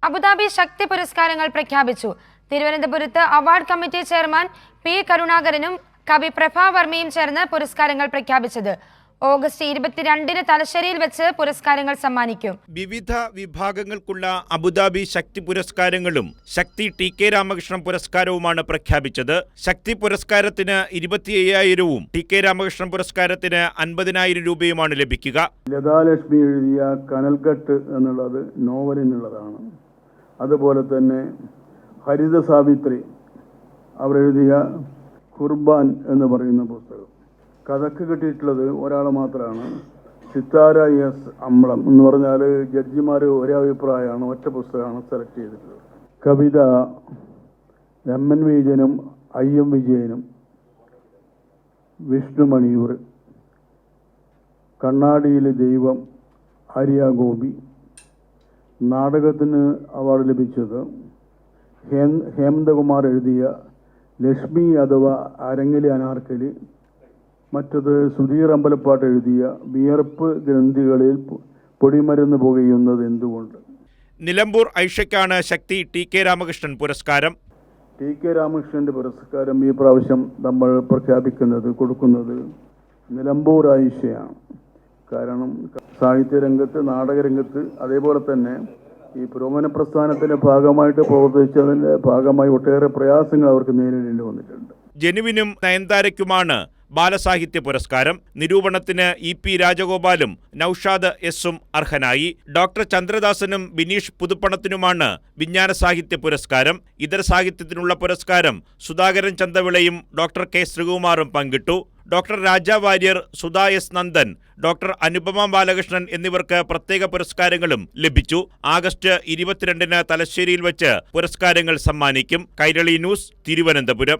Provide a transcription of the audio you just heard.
Abu Dhabi ശക്തി പുരസ്കാരങ്ങൾ പ്രഖ്യാപിച്ചു. തിരുവനന്തപുരത്ത് അവാർഡ് കമ്മിറ്റി ചെയർമാൻ പി കരുണാകരനും കവി പ്രഭാവർമ്മയും ചേർന്ന് പുരസ്കാരങ്ങൾ പ്രഖ്യാപിച്ചത്. ഓഗസ്റ്റ് 22-ന് തലശ്ശേരിയിൽ വെച്ച് പുരസ്കാരങ്ങൾ സമ്മാനിക്കും. വിവിധ വിഭാഗങ്ങൾക്കുള്ള അബുദാബി ശക്തി പുരസ്കാരങ്ങളും ശക്തി ടി കെ രാമകൃഷ്ണൻ പുരസ്കാരവുമാണ് പ്രഖ്യാപിച്ചത്. ശക്തി പുരസ്കാരത്തിന് 25,000-വും ടി കെ രാമകൃഷ്ണൻ പുരസ്കാരത്തിന് 50,000 രൂപയുമാണ് ലഭിക്കുക. ലതാലക്ഷ്മി എഴുതിയ കനൽക്കട്ട് എന്നുള്ളത് നോവലിനുള്ളതാണ്. അതുപോലെ തന്നെ ഹരിത സാവിത്രി അവരെഴുതിയ ഖുർബാൻ എന്ന് പറയുന്ന പുസ്തകം. കഥക്ക് കിട്ടിയിട്ടുള്ളത് ഒരാൾ മാത്രമാണ്, സിത്താര എസ് അമ്പളം എന്ന് പറഞ്ഞാൽ ജഡ്ജിമാർ ഒരേ അഭിപ്രായമാണ്, ഒറ്റ പുസ്തകമാണ് സെലക്ട് ചെയ്തിട്ടുള്ളത്. കവിത എം.എൻ. വിജയനും I.M. വിജയനും വിഷ്ണു മണിയൂർ. കണ്ണാടിയിലെ ദൈവം ആര്യ ഗോപി. നാടകത്തിന് അവാർഡ് ലഭിച്ചത് ഹേമന്തകുമാർ എഴുതിയ ലക്ഷ്മി അഥവാ അരങ്ങിലെ അനാർക്കലി. മറ്റത് സുധീർ അമ്പലപ്പാട്ട് എഴുതിയ വിയർപ്പ് ഗ്രന്ഥികളിൽ പൊടിമരുന്ന് പുകയുന്നത് എന്തുകൊണ്ട്. നിലമ്പൂർ ഐഷയ്ക്കാണ് ശക്തി ടി കെ രാമകൃഷ്ണൻ പുരസ്കാരം. ടി കെ രാമകൃഷ്ണന്റെ പുരസ്കാരം ഈ പ്രാവശ്യം നമ്മൾ കൊടുക്കുന്നത് നിലമ്പൂർ ഐഷയാണ്. കാരണം സാഹിത്യരംഗത്ത്, നാടകരംഗത്ത്, അതേപോലെ തന്നെ ഈ പുരോഗമന പ്രസ്ഥാനത്തിന്റെ ഭാഗമായിട്ട് പ്രവർത്തിച്ചതിന്റെ ഭാഗമായി ഒട്ടേറെ പ്രയാസങ്ങൾ അവർക്ക് നേരിടേണ്ടി വന്നിട്ടുണ്ട്. ജനുവിനും നയൻതാരയ്ക്കുമാണ് ബാലസാഹിത്യ പുരസ്കാരം. നിരൂപണത്തിന് EP രാജഗോപാലും നൌഷാദ് എസും അർഹനായി. ഡോക്ടർ ചന്ദ്രദാസനും ബിനീഷ് പുതുപ്പണത്തിനുമാണ് വിജ്ഞാന സാഹിത്യ പുരസ്കാരം. ഇതര സാഹിത്യത്തിനുള്ള പുരസ്കാരം സുധാകരൻ ചന്തവിളയും ഡോക്ടർ കെ ശ്രീകുമാറും പങ്കിട്ടു. ഡോക്ടർ രാജ വാര്യർ, സുധാ എസ് നന്ദൻ, ഡോക്ടർ അനുപമ ബാലകൃഷ്ണൻ എന്നിവർക്ക് പ്രത്യേക പുരസ്കാരങ്ങളും ലഭിച്ചു. ആഗസ്റ്റ് 22-ന് തലശ്ശേരിയിൽ വെച്ച് പുരസ്കാരങ്ങൾ സമ്മാനിക്കും. കൈരളി ന്യൂസ്, തിരുവനന്തപുരം.